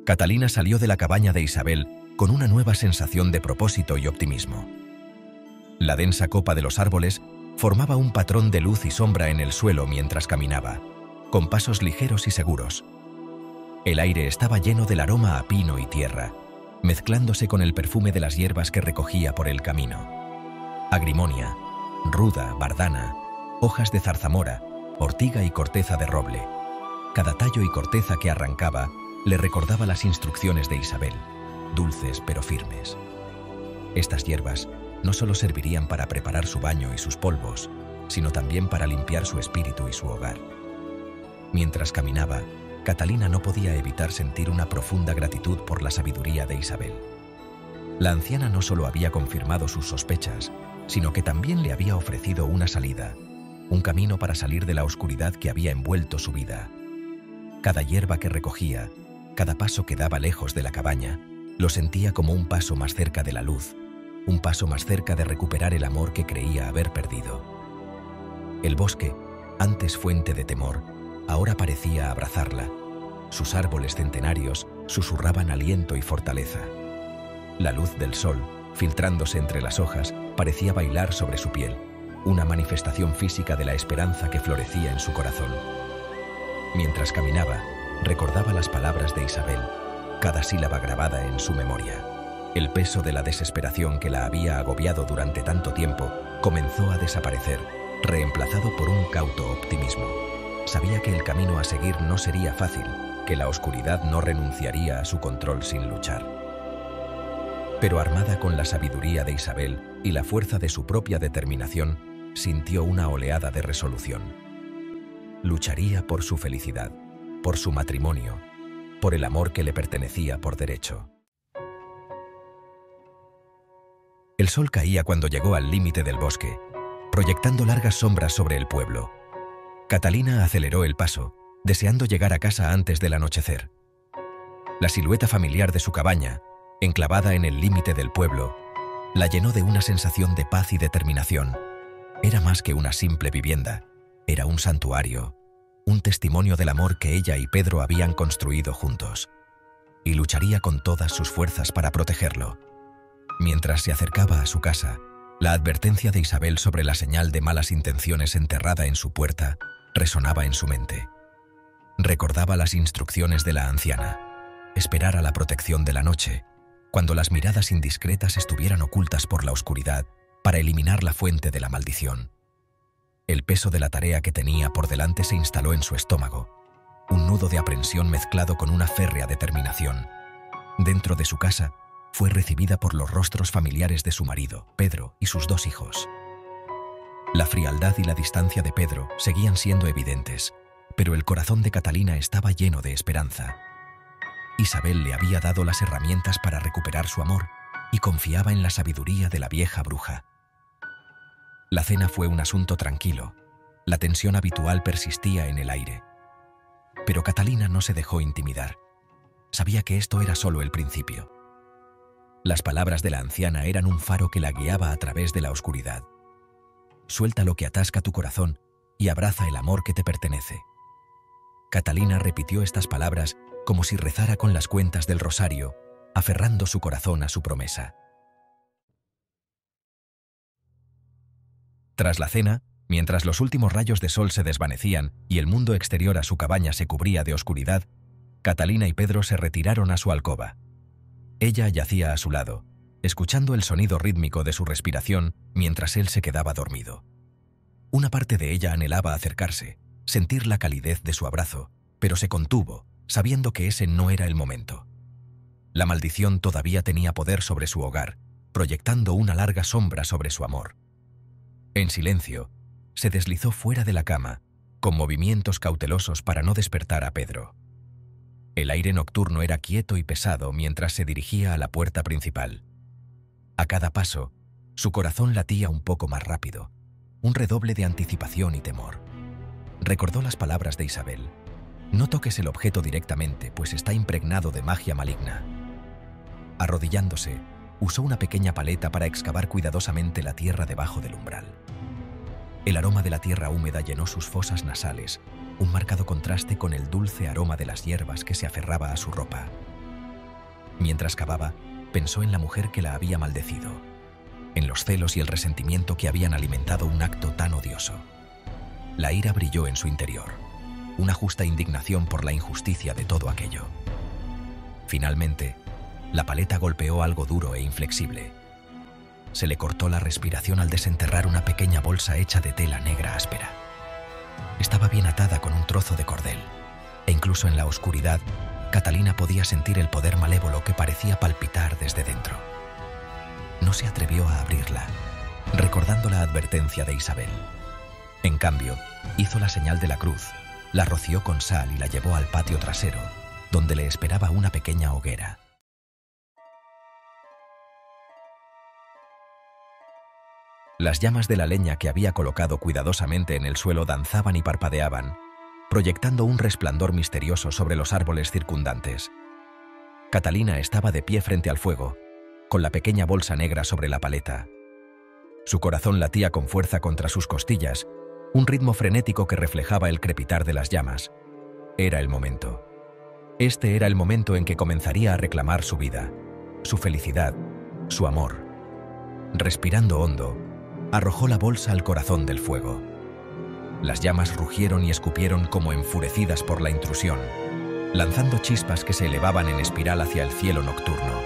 Catalina salió de la cabaña de Isabel con una nueva sensación de propósito y optimismo. La densa copa de los árboles formaba un patrón de luz y sombra en el suelo mientras caminaba, con pasos ligeros y seguros. El aire estaba lleno del aroma a pino y tierra, mezclándose con el perfume de las hierbas que recogía por el camino. Agrimonia, ruda, bardana, hojas de zarzamora, ortiga y corteza de roble. Cada tallo y corteza que arrancaba le recordaba las instrucciones de Isabel, dulces pero firmes. Estas hierbas no solo servirían para preparar su baño y sus polvos, sino también para limpiar su espíritu y su hogar. Mientras caminaba, Catalina no podía evitar sentir una profunda gratitud por la sabiduría de Isabel. La anciana no solo había confirmado sus sospechas, sino que también le había ofrecido una salida, un camino para salir de la oscuridad que había envuelto su vida. Cada hierba que recogía, cada paso que daba lejos de la cabaña, lo sentía como un paso más cerca de la luz, un paso más cerca de recuperar el amor que creía haber perdido. El bosque, antes fuente de temor, ahora parecía abrazarla. Sus árboles centenarios susurraban aliento y fortaleza. La luz del sol, filtrándose entre las hojas, parecía bailar sobre su piel, una manifestación física de la esperanza que florecía en su corazón. Mientras caminaba, recordaba las palabras de Isabel, cada sílaba grabada en su memoria. El peso de la desesperación que la había agobiado durante tanto tiempo comenzó a desaparecer, reemplazado por un cauto optimismo. Sabía que el camino a seguir no sería fácil, que la oscuridad no renunciaría a su control sin luchar. Pero armada con la sabiduría de Isabel y la fuerza de su propia determinación, sintió una oleada de resolución. Lucharía por su felicidad, por su matrimonio, por el amor que le pertenecía por derecho. El sol caía cuando llegó al límite del bosque, proyectando largas sombras sobre el pueblo. Catalina aceleró el paso, deseando llegar a casa antes del anochecer. La silueta familiar de su cabaña, enclavada en el límite del pueblo, la llenó de una sensación de paz y determinación. Era más que una simple vivienda, era un santuario, un testimonio del amor que ella y Pedro habían construido juntos, y lucharía con todas sus fuerzas para protegerlo. Mientras se acercaba a su casa, la advertencia de Isabel sobre la señal de malas intenciones enterrada en su puerta resonaba en su mente. Recordaba las instrucciones de la anciana: esperar a la protección de la noche, cuando las miradas indiscretas estuvieran ocultas por la oscuridad, para eliminar la fuente de la maldición. El peso de la tarea que tenía por delante se instaló en su estómago, un nudo de aprensión mezclado con una férrea determinación. Dentro de su casa, fue recibida por los rostros familiares de su marido, Pedro, y sus dos hijos. La frialdad y la distancia de Pedro seguían siendo evidentes, pero el corazón de Catalina estaba lleno de esperanza. Isabel le había dado las herramientas para recuperar su amor y confiaba en la sabiduría de la vieja bruja. La cena fue un asunto tranquilo. La tensión habitual persistía en el aire. Pero Catalina no se dejó intimidar. Sabía que esto era solo el principio. Las palabras de la anciana eran un faro que la guiaba a través de la oscuridad. Suelta lo que atasca tu corazón y abraza el amor que te pertenece. Catalina repitió estas palabras como si rezara con las cuentas del rosario, aferrando su corazón a su promesa. Tras la cena, mientras los últimos rayos de sol se desvanecían y el mundo exterior a su cabaña se cubría de oscuridad, Catalina y Pedro se retiraron a su alcoba. Ella yacía a su lado, escuchando el sonido rítmico de su respiración mientras él se quedaba dormido. Una parte de ella anhelaba acercarse, sentir la calidez de su abrazo, pero se contuvo, sabiendo que ese no era el momento. La maldición todavía tenía poder sobre su hogar, proyectando una larga sombra sobre su amor. En silencio, se deslizó fuera de la cama, con movimientos cautelosos para no despertar a Pedro. El aire nocturno era quieto y pesado mientras se dirigía a la puerta principal. A cada paso, su corazón latía un poco más rápido, un redoble de anticipación y temor. Recordó las palabras de Isabel: no toques el objeto directamente, pues está impregnado de magia maligna. Arrodillándose, usó una pequeña paleta para excavar cuidadosamente la tierra debajo del umbral. El aroma de la tierra húmeda llenó sus fosas nasales, un marcado contraste con el dulce aroma de las hierbas que se aferraba a su ropa. Mientras cavaba, pensó en la mujer que la había maldecido, en los celos y el resentimiento que habían alimentado un acto tan odioso. La ira brilló en su interior, una justa indignación por la injusticia de todo aquello. Finalmente, la paleta golpeó algo duro e inflexible. Se le cortó la respiración al desenterrar una pequeña bolsa hecha de tela negra áspera. Estaba bien atada con un trozo de cordel, e incluso en la oscuridad, Catalina podía sentir el poder malévolo que parecía palpitar desde dentro. No se atrevió a abrirla, recordando la advertencia de Isabel. En cambio, hizo la señal de la cruz, la roció con sal y la llevó al patio trasero, donde le esperaba una pequeña hoguera. Las llamas de la leña que había colocado cuidadosamente en el suelo danzaban y parpadeaban, proyectando un resplandor misterioso sobre los árboles circundantes. Catalina estaba de pie frente al fuego, con la pequeña bolsa negra sobre la paleta. Su corazón latía con fuerza contra sus costillas, un ritmo frenético que reflejaba el crepitar de las llamas. Era el momento. Este era el momento en que comenzaría a reclamar su vida, su felicidad, su amor. Respirando hondo, arrojó la bolsa al corazón del fuego. Las llamas rugieron y escupieron como enfurecidas por la intrusión, lanzando chispas que se elevaban en espiral hacia el cielo nocturno.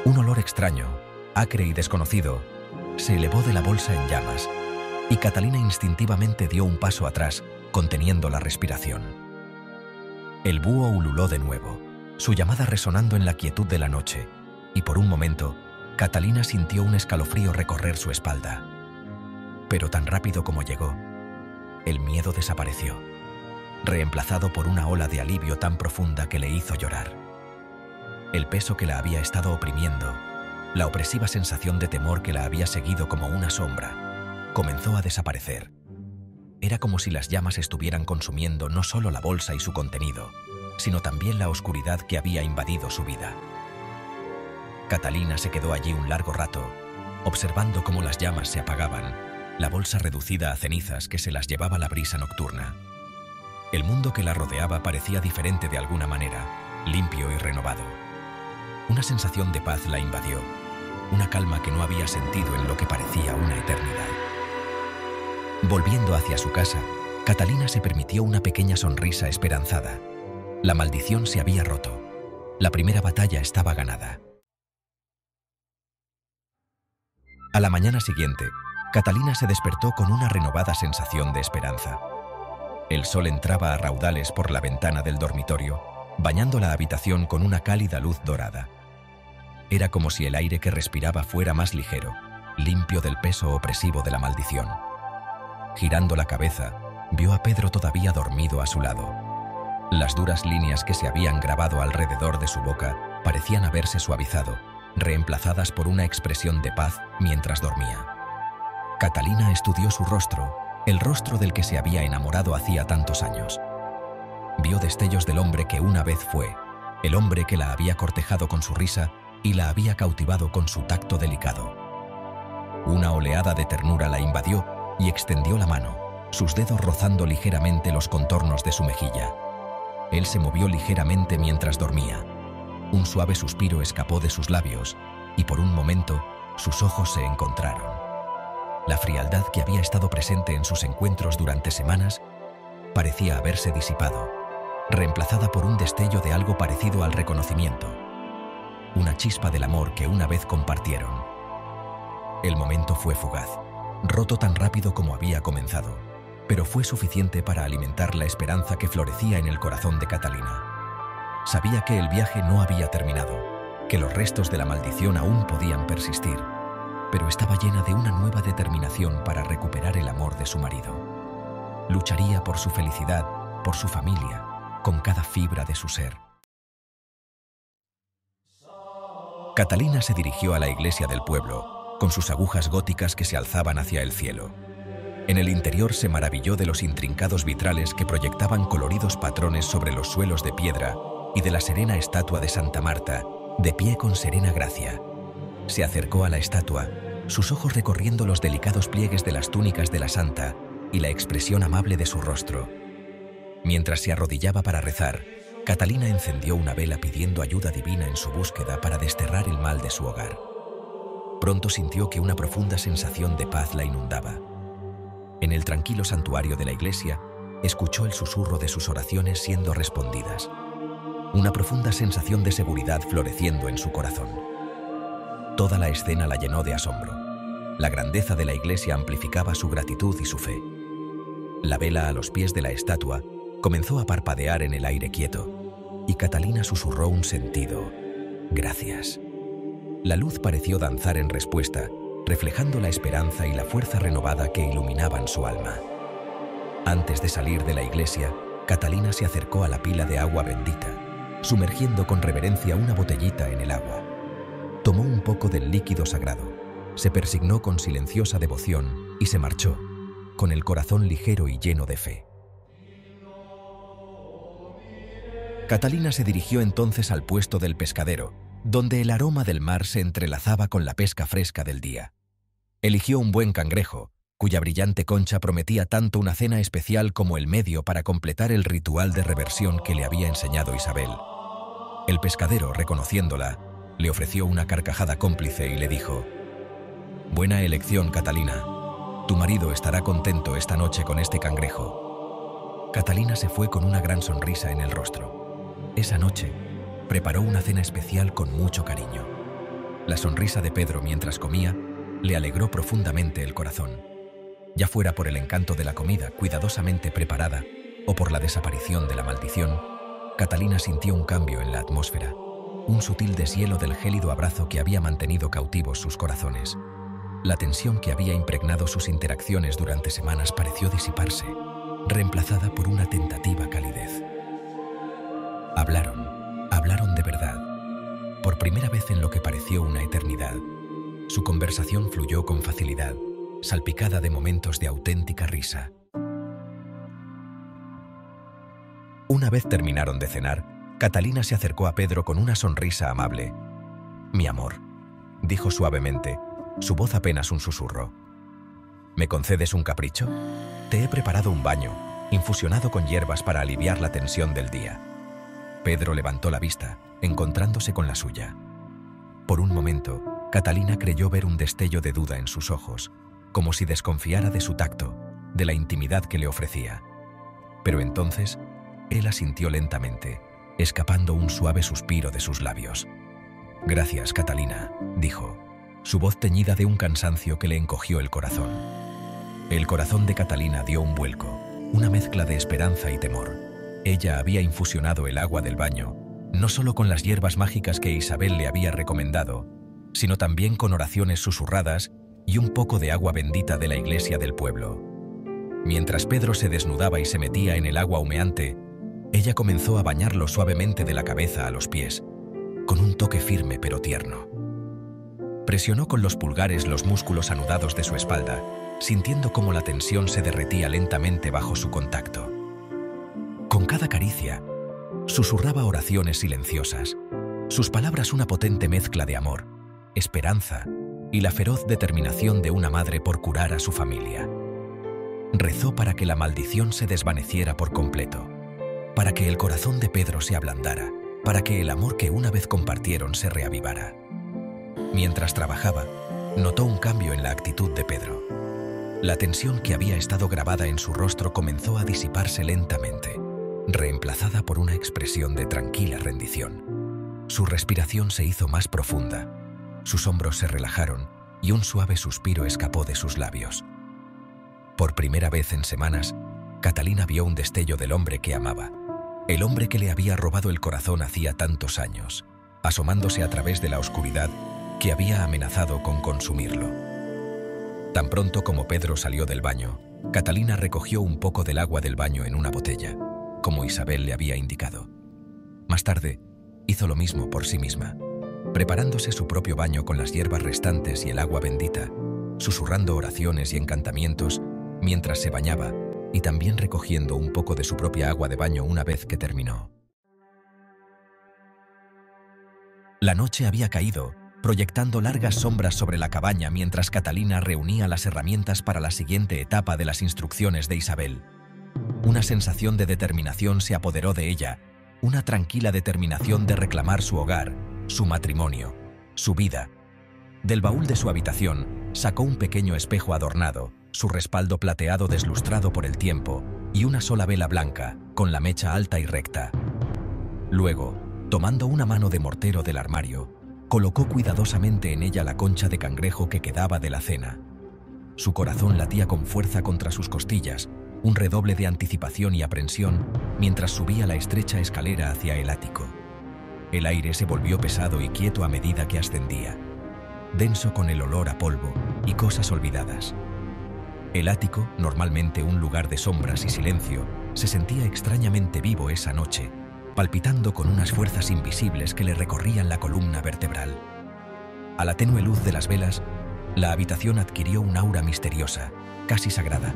Un olor extraño, acre y desconocido, se elevó de la bolsa en llamas, y Catalina instintivamente dio un paso atrás, conteniendo la respiración. El búho ululó de nuevo, su llamada resonando en la quietud de la noche, y por un momento, Catalina sintió un escalofrío recorrer su espalda. Pero tan rápido como llegó, el miedo desapareció, reemplazado por una ola de alivio tan profunda que le hizo llorar. El peso que la había estado oprimiendo, la opresiva sensación de temor que la había seguido como una sombra, comenzó a desaparecer. Era como si las llamas estuvieran consumiendo no solo la bolsa y su contenido, sino también la oscuridad que había invadido su vida. Catalina se quedó allí un largo rato, observando cómo las llamas se apagaban, la bolsa reducida a cenizas que se las llevaba la brisa nocturna. El mundo que la rodeaba parecía diferente de alguna manera, limpio y renovado. Una sensación de paz la invadió, una calma que no había sentido en lo que parecía una eternidad. Volviendo hacia su casa, Catalina se permitió una pequeña sonrisa esperanzada. La maldición se había roto. La primera batalla estaba ganada. A la mañana siguiente, Catalina se despertó con una renovada sensación de esperanza. El sol entraba a raudales por la ventana del dormitorio, bañando la habitación con una cálida luz dorada. Era como si el aire que respiraba fuera más ligero, limpio del peso opresivo de la maldición. Girando la cabeza, vio a Pedro todavía dormido a su lado. Las duras líneas que se habían grabado alrededor de su boca parecían haberse suavizado, reemplazadas por una expresión de paz mientras dormía. Catalina estudió su rostro, el rostro del que se había enamorado hacía tantos años. Vio destellos del hombre que una vez fue, el hombre que la había cortejado con su risa y la había cautivado con su tacto delicado. Una oleada de ternura la invadió y extendió la mano, sus dedos rozando ligeramente los contornos de su mejilla. Él se movió ligeramente mientras dormía. Un suave suspiro escapó de sus labios y por un momento sus ojos se encontraron. La frialdad que había estado presente en sus encuentros durante semanas parecía haberse disipado, reemplazada por un destello de algo parecido al reconocimiento, una chispa del amor que una vez compartieron. El momento fue fugaz, roto tan rápido como había comenzado, pero fue suficiente para alimentar la esperanza que florecía en el corazón de Catalina. Sabía que el viaje no había terminado, que los restos de la maldición aún podían persistir, pero estaba llena de una nueva determinación para recuperar el amor de su marido. Lucharía por su felicidad, por su familia, con cada fibra de su ser. Catalina se dirigió a la iglesia del pueblo, con sus agujas góticas que se alzaban hacia el cielo. En el interior se maravilló de los intrincados vitrales que proyectaban coloridos patrones sobre los suelos de piedra y de la serena estatua de Santa Marta, de pie con serena gracia. Se acercó a la estatua, sus ojos recorriendo los delicados pliegues de las túnicas de la santa y la expresión amable de su rostro. Mientras se arrodillaba para rezar, Catalina encendió una vela pidiendo ayuda divina en su búsqueda para desterrar el mal de su hogar. Pronto sintió que una profunda sensación de paz la inundaba. En el tranquilo santuario de la iglesia, escuchó el susurro de sus oraciones siendo respondidas. Una profunda sensación de seguridad floreciendo en su corazón. Toda la escena la llenó de asombro. La grandeza de la iglesia amplificaba su gratitud y su fe. La vela a los pies de la estatua comenzó a parpadear en el aire quieto, y Catalina susurró un sentido: «Gracias». La luz pareció danzar en respuesta, reflejando la esperanza y la fuerza renovada que iluminaban su alma. Antes de salir de la iglesia, Catalina se acercó a la pila de agua bendita, sumergiendo con reverencia una botellita en el agua. Tomó un poco del líquido sagrado, se persignó con silenciosa devoción y se marchó, con el corazón ligero y lleno de fe. Catalina se dirigió entonces al puesto del pescadero, donde el aroma del mar se entrelazaba con la pesca fresca del día. Eligió un buen cangrejo, cuya brillante concha prometía tanto una cena especial como el medio para completar el ritual de reversión que le había enseñado Isabel. El pescadero, reconociéndola, le ofreció una carcajada cómplice y le dijo: «Buena elección, Catalina. Tu marido estará contento esta noche con este cangrejo». Catalina se fue con una gran sonrisa en el rostro. Esa noche, preparó una cena especial con mucho cariño. La sonrisa de Pedro mientras comía le alegró profundamente el corazón. Ya fuera por el encanto de la comida cuidadosamente preparada o por la desaparición de la maldición, Catalina sintió un cambio en la atmósfera, un sutil deshielo del gélido abrazo que había mantenido cautivos sus corazones. La tensión que había impregnado sus interacciones durante semanas pareció disiparse, reemplazada por una tentativa calidez. Hablaron de verdad. Por primera vez en lo que pareció una eternidad, su conversación fluyó con facilidad, salpicada de momentos de auténtica risa. Una vez terminaron de cenar, Catalina se acercó a Pedro con una sonrisa amable. «Mi amor», dijo suavemente, su voz apenas un susurro. «¿Me concedes un capricho? Te he preparado un baño, infusionado con hierbas para aliviar la tensión del día». Pedro levantó la vista, encontrándose con la suya. Por un momento, Catalina creyó ver un destello de duda en sus ojos, como si desconfiara de su tacto, de la intimidad que le ofrecía. Pero entonces, él asintió lentamente, escapando un suave suspiro de sus labios. «Gracias, Catalina», dijo, su voz teñida de un cansancio que le encogió el corazón. El corazón de Catalina dio un vuelco, una mezcla de esperanza y temor. Ella había infusionado el agua del baño, no solo con las hierbas mágicas que Isabel le había recomendado, sino también con oraciones susurradas y un poco de agua bendita de la iglesia del pueblo. Mientras Pedro se desnudaba y se metía en el agua humeante, ella comenzó a bañarlo suavemente de la cabeza a los pies, con un toque firme pero tierno. Presionó con los pulgares los músculos anudados de su espalda, sintiendo cómo la tensión se derretía lentamente bajo su contacto. Con cada caricia, susurraba oraciones silenciosas, sus palabras una potente mezcla de amor, esperanza y la feroz determinación de una madre por curar a su familia. Rezó para que la maldición se desvaneciera por completo, para que el corazón de Pedro se ablandara, para que el amor que una vez compartieron se reavivara. Mientras trabajaba, notó un cambio en la actitud de Pedro. La tensión que había estado grabada en su rostro comenzó a disiparse lentamente, reemplazada por una expresión de tranquila rendición. Su respiración se hizo más profunda, sus hombros se relajaron y un suave suspiro escapó de sus labios. Por primera vez en semanas, Catalina vio un destello del hombre que amaba, el hombre que le había robado el corazón hacía tantos años, asomándose a través de la oscuridad que había amenazado con consumirlo. Tan pronto como Pedro salió del baño, Catalina recogió un poco del agua del baño en una botella, como Isabel le había indicado. Más tarde, hizo lo mismo por sí misma, preparándose su propio baño con las hierbas restantes y el agua bendita, susurrando oraciones y encantamientos mientras se bañaba y también recogiendo un poco de su propia agua de baño una vez que terminó. La noche había caído, proyectando largas sombras sobre la cabaña mientras Catalina reunía las herramientas para la siguiente etapa de las instrucciones de Isabel. Una sensación de determinación se apoderó de ella, una tranquila determinación de reclamar su hogar, su matrimonio, su vida. Del baúl de su habitación sacó un pequeño espejo adornado, su respaldo plateado deslustrado por el tiempo y una sola vela blanca, con la mecha alta y recta. Luego, tomando una mano de mortero del armario, colocó cuidadosamente en ella la concha de cangrejo que quedaba de la cena. Su corazón latía con fuerza contra sus costillas, un redoble de anticipación y aprensión, mientras subía la estrecha escalera hacia el ático. El aire se volvió pesado y quieto a medida que ascendía, denso con el olor a polvo y cosas olvidadas. El ático, normalmente un lugar de sombras y silencio, se sentía extrañamente vivo esa noche, palpitando con unas fuerzas invisibles que le recorrían la columna vertebral. A la tenue luz de las velas, la habitación adquirió un aura misteriosa, casi sagrada.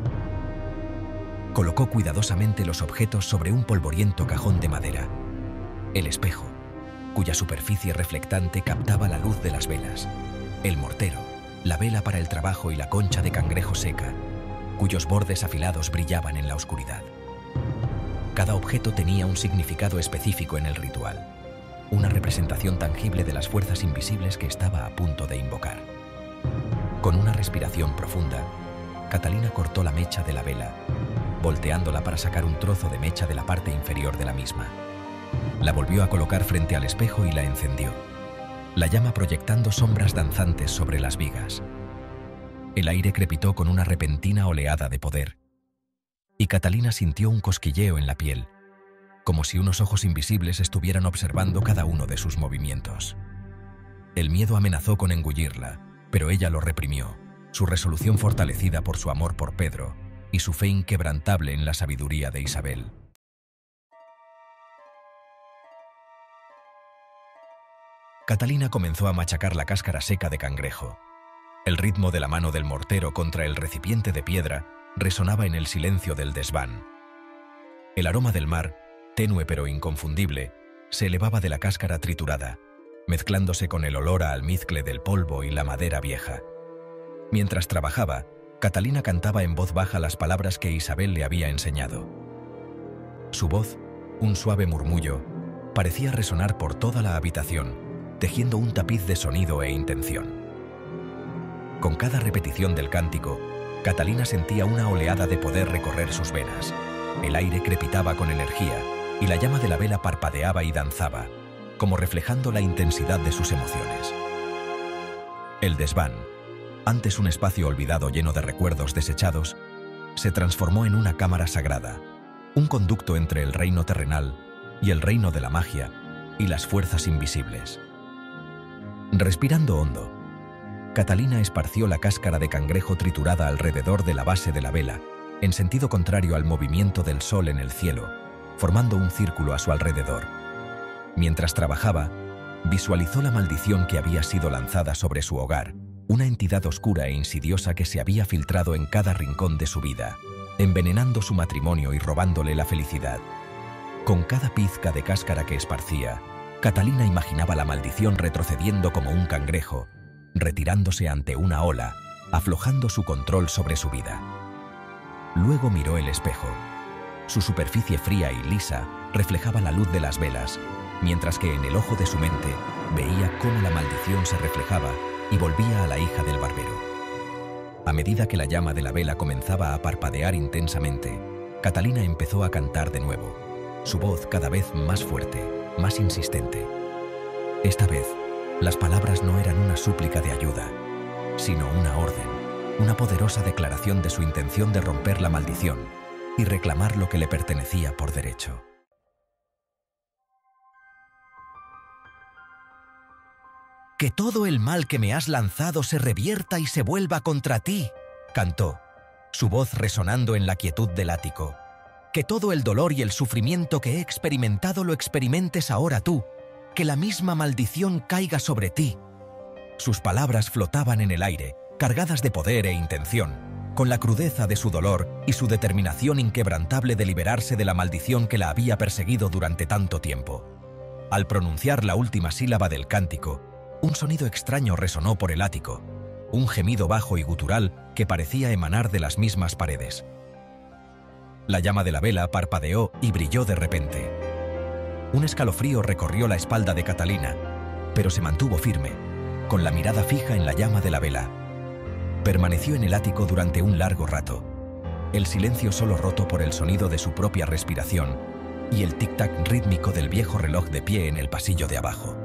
Colocó cuidadosamente los objetos sobre un polvoriento cajón de madera. El espejo, cuya superficie reflectante captaba la luz de las velas. El mortero, la vela para el trabajo y la concha de cangrejo seca, cuyos bordes afilados brillaban en la oscuridad. Cada objeto tenía un significado específico en el ritual, una representación tangible de las fuerzas invisibles que estaba a punto de invocar. Con una respiración profunda, Catalina cortó la mecha de la vela, volteándola para sacar un trozo de mecha de la parte inferior de la misma. La volvió a colocar frente al espejo y la encendió, la llama proyectando sombras danzantes sobre las vigas. El aire crepitó con una repentina oleada de poder, y Catalina sintió un cosquilleo en la piel, como si unos ojos invisibles estuvieran observando cada uno de sus movimientos. El miedo amenazó con engullirla, pero ella lo reprimió, su resolución fortalecida por su amor por Pedro y su fe inquebrantable en la sabiduría de Isabel. Catalina comenzó a machacar la cáscara seca de cangrejo. El ritmo de la mano del mortero contra el recipiente de piedra resonaba en el silencio del desván. El aroma del mar, tenue pero inconfundible, se elevaba de la cáscara triturada, mezclándose con el olor a almizcle del polvo y la madera vieja. Mientras trabajaba, Catalina cantaba en voz baja las palabras que Isabel le había enseñado. Su voz, un suave murmullo, parecía resonar por toda la habitación, tejiendo un tapiz de sonido e intención. Con cada repetición del cántico, Catalina sentía una oleada de poder recorrer sus venas. El aire crepitaba con energía y la llama de la vela parpadeaba y danzaba, como reflejando la intensidad de sus emociones. El desván, antes un espacio olvidado lleno de recuerdos desechados, se transformó en una cámara sagrada, un conducto entre el reino terrenal y el reino de la magia y las fuerzas invisibles. Respirando hondo, Catalina esparció la cáscara de cangrejo triturada alrededor de la base de la vela, en sentido contrario al movimiento del sol en el cielo, formando un círculo a su alrededor. Mientras trabajaba, visualizó la maldición que había sido lanzada sobre su hogar, una entidad oscura e insidiosa que se había filtrado en cada rincón de su vida, envenenando su matrimonio y robándole la felicidad. Con cada pizca de cáscara que esparcía, Catalina imaginaba la maldición retrocediendo como un cangrejo, retirándose ante una ola, aflojando su control sobre su vida. Luego miró el espejo. Su superficie fría y lisa reflejaba la luz de las velas, mientras que en el ojo de su mente veía cómo la maldición se reflejaba y volvía a la hija del barbero. A medida que la llama de la vela comenzaba a parpadear intensamente, Catalina empezó a cantar de nuevo, su voz cada vez más fuerte, más insistente. Esta vez, las palabras no eran una súplica de ayuda, sino una orden, una poderosa declaración de su intención de romper la maldición y reclamar lo que le pertenecía por derecho. «Que todo el mal que me has lanzado se revierta y se vuelva contra ti», cantó, su voz resonando en la quietud del ático. «Que todo el dolor y el sufrimiento que he experimentado lo experimentes ahora tú. Que la misma maldición caiga sobre ti». Sus palabras flotaban en el aire, cargadas de poder e intención, con la crudeza de su dolor y su determinación inquebrantable de liberarse de la maldición que la había perseguido durante tanto tiempo. Al pronunciar la última sílaba del cántico, un sonido extraño resonó por el ático, un gemido bajo y gutural que parecía emanar de las mismas paredes. La llama de la vela parpadeó y brilló de repente. Un escalofrío recorrió la espalda de Catalina, pero se mantuvo firme, con la mirada fija en la llama de la vela. Permaneció en el ático durante un largo rato, el silencio solo roto por el sonido de su propia respiración y el tic-tac rítmico del viejo reloj de pie en el pasillo de abajo.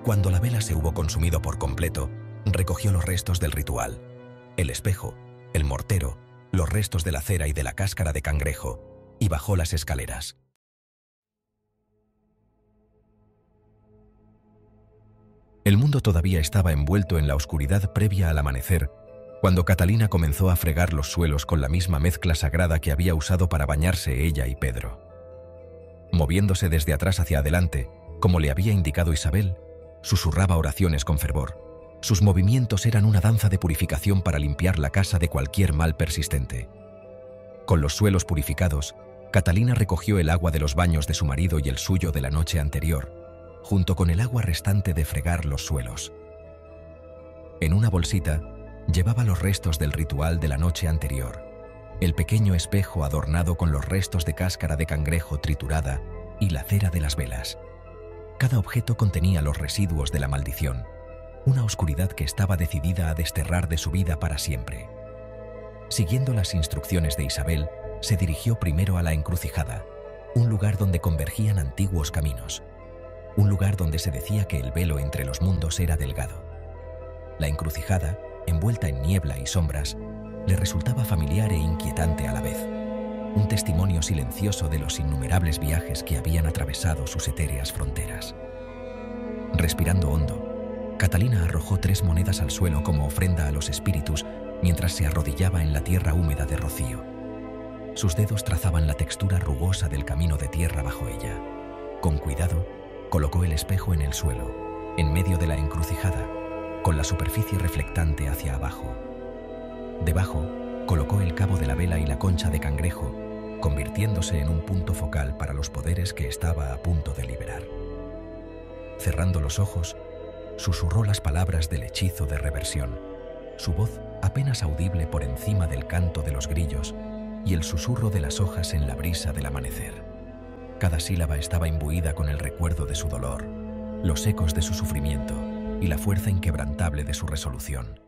Cuando la vela se hubo consumido por completo, recogió los restos del ritual, el espejo, el mortero, los restos de la cera y de la cáscara de cangrejo, y bajó las escaleras. El mundo todavía estaba envuelto en la oscuridad previa al amanecer, cuando Catalina comenzó a fregar los suelos con la misma mezcla sagrada que había usado para bañarse ella y Pedro. Moviéndose desde atrás hacia adelante, como le había indicado Isabel, susurraba oraciones con fervor. Sus movimientos eran una danza de purificación para limpiar la casa de cualquier mal persistente. Con los suelos purificados, Catalina recogió el agua de los baños de su marido y el suyo de la noche anterior, junto con el agua restante de fregar los suelos. En una bolsita, llevaba los restos del ritual de la noche anterior, el pequeño espejo adornado con los restos de cáscara de cangrejo triturada y la cera de las velas. Cada objeto contenía los residuos de la maldición, una oscuridad que estaba decidida a desterrar de su vida para siempre. Siguiendo las instrucciones de Isabel, se dirigió primero a la encrucijada, un lugar donde convergían antiguos caminos, un lugar donde se decía que el velo entre los mundos era delgado. La encrucijada, envuelta en niebla y sombras, le resultaba familiar e inquietante a la vez, un testimonio silencioso de los innumerables viajes que habían atravesado sus etéreas fronteras. Respirando hondo, Catalina arrojó 3 monedas al suelo como ofrenda a los espíritus mientras se arrodillaba en la tierra húmeda de rocío. Sus dedos trazaban la textura rugosa del camino de tierra bajo ella. Con cuidado, colocó el espejo en el suelo, en medio de la encrucijada, con la superficie reflectante hacia abajo. Debajo, colocó el cabo de la vela y la concha de cangrejo, convirtiéndose en un punto focal para los poderes que estaba a punto de liberar. Cerrando los ojos, susurró las palabras del hechizo de reversión, su voz apenas audible por encima del canto de los grillos y el susurro de las hojas en la brisa del amanecer. Cada sílaba estaba imbuida con el recuerdo de su dolor, los ecos de su sufrimiento y la fuerza inquebrantable de su resolución.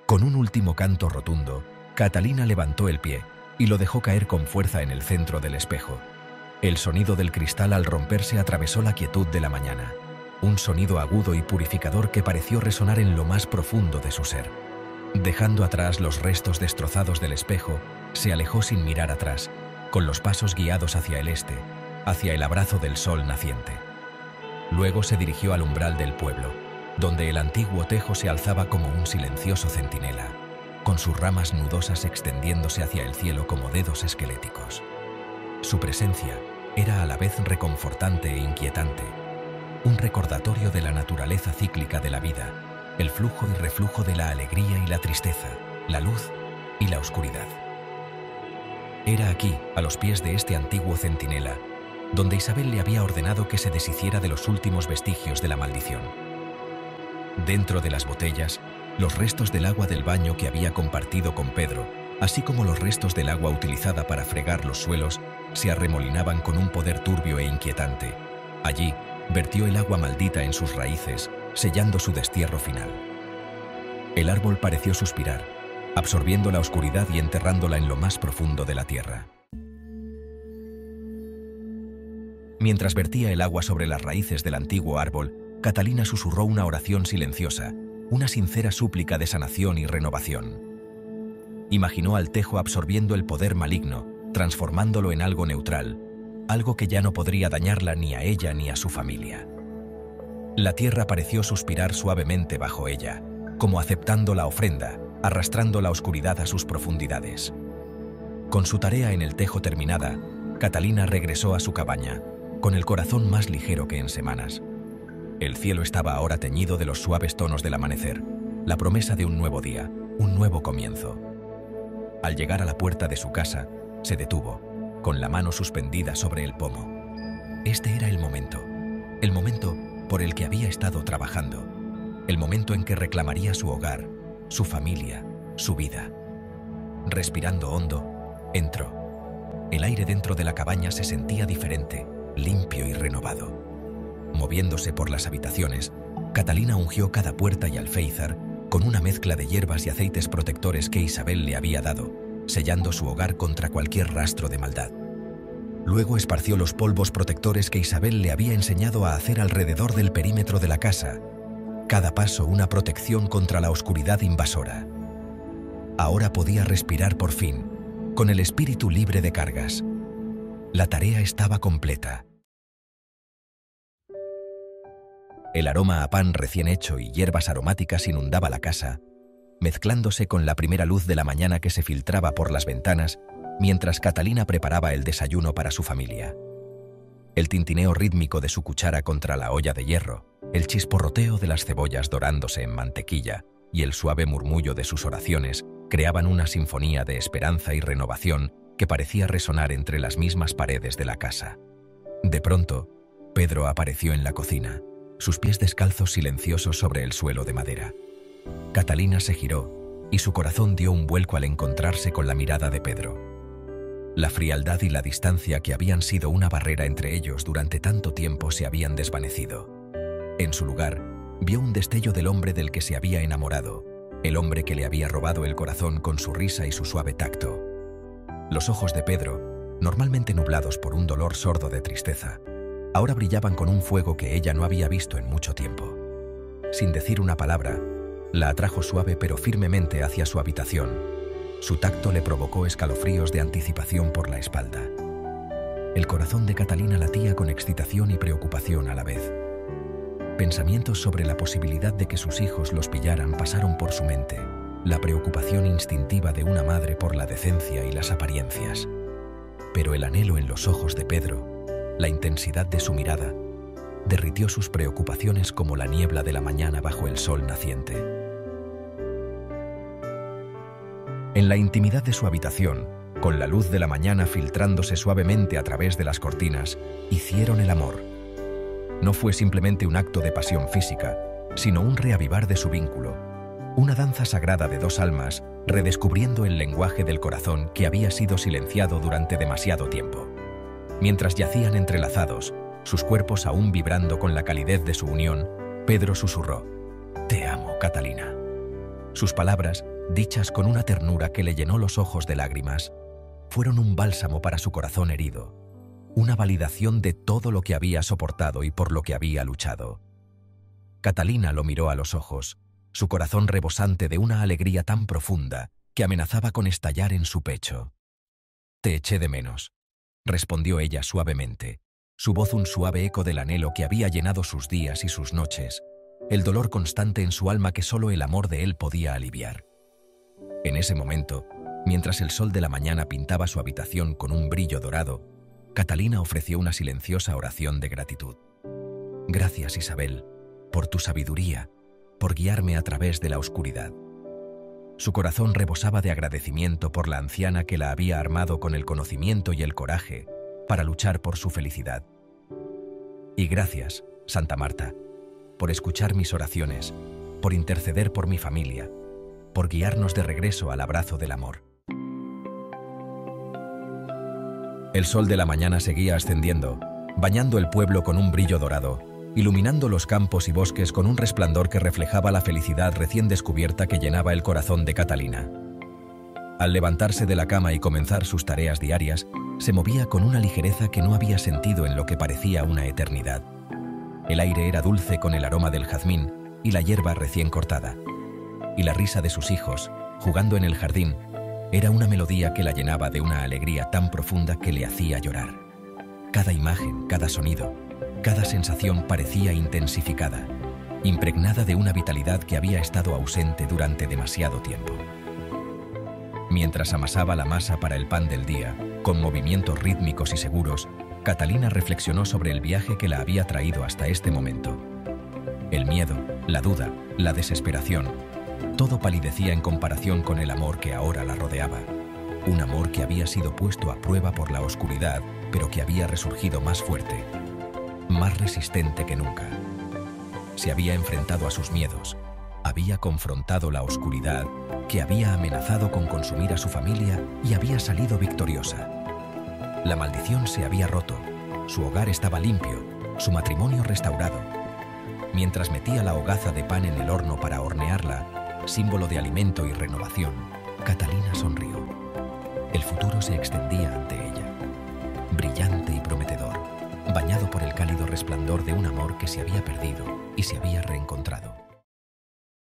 Con un último canto rotundo, Catalina levantó el pie y lo dejó caer con fuerza en el centro del espejo. El sonido del cristal al romperse atravesó la quietud de la mañana, un sonido agudo y purificador que pareció resonar en lo más profundo de su ser. Dejando atrás los restos destrozados del espejo, se alejó sin mirar atrás, con los pasos guiados hacia el este, hacia el abrazo del sol naciente. Luego se dirigió al umbral del pueblo, donde el antiguo tejo se alzaba como un silencioso centinela, con sus ramas nudosas extendiéndose hacia el cielo como dedos esqueléticos. Su presencia era a la vez reconfortante e inquietante, un recordatorio de la naturaleza cíclica de la vida, el flujo y reflujo de la alegría y la tristeza, la luz y la oscuridad. Era aquí, a los pies de este antiguo centinela, donde Isabel le había ordenado que se deshiciera de los últimos vestigios de la maldición. Dentro de las botellas, los restos del agua del baño que había compartido con Pedro, así como los restos del agua utilizada para fregar los suelos, se arremolinaban con un poder turbio e inquietante. Allí, vertió el agua maldita en sus raíces, sellando su destierro final. El árbol pareció suspirar, absorbiendo la oscuridad y enterrándola en lo más profundo de la tierra. Mientras vertía el agua sobre las raíces del antiguo árbol, Catalina susurró una oración silenciosa, una sincera súplica de sanación y renovación. Imaginó al tejo absorbiendo el poder maligno, transformándolo en algo neutral, algo que ya no podría dañarla ni a ella ni a su familia. La tierra pareció suspirar suavemente bajo ella, como aceptando la ofrenda, arrastrando la oscuridad a sus profundidades. Con su tarea en el tejo terminada, Catalina regresó a su cabaña, con el corazón más ligero que en semanas. El cielo estaba ahora teñido de los suaves tonos del amanecer, la promesa de un nuevo día, un nuevo comienzo. Al llegar a la puerta de su casa, se detuvo, con la mano suspendida sobre el pomo. Este era el momento por el que había estado trabajando, el momento en que reclamaría su hogar, su familia, su vida. Respirando hondo, entró. El aire dentro de la cabaña se sentía diferente, limpio y renovado. Moviéndose por las habitaciones, Catalina ungió cada puerta y alféizar con una mezcla de hierbas y aceites protectores que Isabel le había dado, sellando su hogar contra cualquier rastro de maldad. Luego esparció los polvos protectores que Isabel le había enseñado a hacer alrededor del perímetro de la casa, cada paso una protección contra la oscuridad invasora. Ahora podía respirar por fin, con el espíritu libre de cargas. La tarea estaba completa. El aroma a pan recién hecho y hierbas aromáticas inundaba la casa, mezclándose con la primera luz de la mañana que se filtraba por las ventanas mientras Catalina preparaba el desayuno para su familia. El tintineo rítmico de su cuchara contra la olla de hierro, el chisporroteo de las cebollas dorándose en mantequilla y el suave murmullo de sus oraciones creaban una sinfonía de esperanza y renovación que parecía resonar entre las mismas paredes de la casa. De pronto, Pedro apareció en la cocina, sus pies descalzos silenciosos sobre el suelo de madera. Catalina se giró y su corazón dio un vuelco al encontrarse con la mirada de Pedro. La frialdad y la distancia que habían sido una barrera entre ellos durante tanto tiempo se habían desvanecido. En su lugar, vio un destello del hombre del que se había enamorado, el hombre que le había robado el corazón con su risa y su suave tacto. Los ojos de Pedro, normalmente nublados por un dolor sordo de tristeza, ahora brillaban con un fuego que ella no había visto en mucho tiempo. Sin decir una palabra, la atrajo suave pero firmemente hacia su habitación. Su tacto le provocó escalofríos de anticipación por la espalda. El corazón de Catalina latía con excitación y preocupación a la vez. Pensamientos sobre la posibilidad de que sus hijos los pillaran pasaron por su mente, la preocupación instintiva de una madre por la decencia y las apariencias. Pero el anhelo en los ojos de Pedro, la intensidad de su mirada, derritió sus preocupaciones como la niebla de la mañana bajo el sol naciente. En la intimidad de su habitación, con la luz de la mañana filtrándose suavemente a través de las cortinas, hicieron el amor. No fue simplemente un acto de pasión física, sino un reavivar de su vínculo, una danza sagrada de dos almas, redescubriendo el lenguaje del corazón que había sido silenciado durante demasiado tiempo. Mientras yacían entrelazados, sus cuerpos aún vibrando con la calidez de su unión, Pedro susurró: «Te amo, Catalina». Sus palabras, dichas con una ternura que le llenó los ojos de lágrimas, fueron un bálsamo para su corazón herido, una validación de todo lo que había soportado y por lo que había luchado. Catalina lo miró a los ojos, su corazón rebosante de una alegría tan profunda que amenazaba con estallar en su pecho. «Te eché de menos», respondió ella suavemente, su voz un suave eco del anhelo que había llenado sus días y sus noches, el dolor constante en su alma que solo el amor de él podía aliviar. En ese momento, mientras el sol de la mañana pintaba su habitación con un brillo dorado, Catalina ofreció una silenciosa oración de gratitud. «Gracias, Isabel, por tu sabiduría, por guiarme a través de la oscuridad». Su corazón rebosaba de agradecimiento por la anciana que la había armado con el conocimiento y el coraje para luchar por su felicidad. «Y gracias, Santa Marta, por escuchar mis oraciones, por interceder por mi familia, por guiarnos de regreso al abrazo del amor». El sol de la mañana seguía ascendiendo, bañando el pueblo con un brillo dorado, iluminando los campos y bosques con un resplandor que reflejaba la felicidad recién descubierta que llenaba el corazón de Catalina. Al levantarse de la cama y comenzar sus tareas diarias, se movía con una ligereza que no había sentido en lo que parecía una eternidad. El aire era dulce con el aroma del jazmín y la hierba recién cortada. Y la risa de sus hijos, jugando en el jardín, era una melodía que la llenaba de una alegría tan profunda que le hacía llorar. Cada imagen, cada sonido, cada sensación parecía intensificada, impregnada de una vitalidad que había estado ausente durante demasiado tiempo. Mientras amasaba la masa para el pan del día, con movimientos rítmicos y seguros, Catalina reflexionó sobre el viaje que la había traído hasta este momento. El miedo, la duda, la desesperación, todo palidecía en comparación con el amor que ahora la rodeaba. Un amor que había sido puesto a prueba por la oscuridad, pero que había resurgido más fuerte, más resistente que nunca. Se había enfrentado a sus miedos, había confrontado la oscuridad que había amenazado con consumir a su familia y había salido victoriosa. La maldición se había roto, su hogar estaba limpio, su matrimonio restaurado. Mientras metía la hogaza de pan en el horno para hornearla, símbolo de alimento y renovación, Catalina sonrió. El futuro se extendía ante ella, brillante y prometedor, bañado por el cálido resplandor de un amor que se había perdido y se había reencontrado.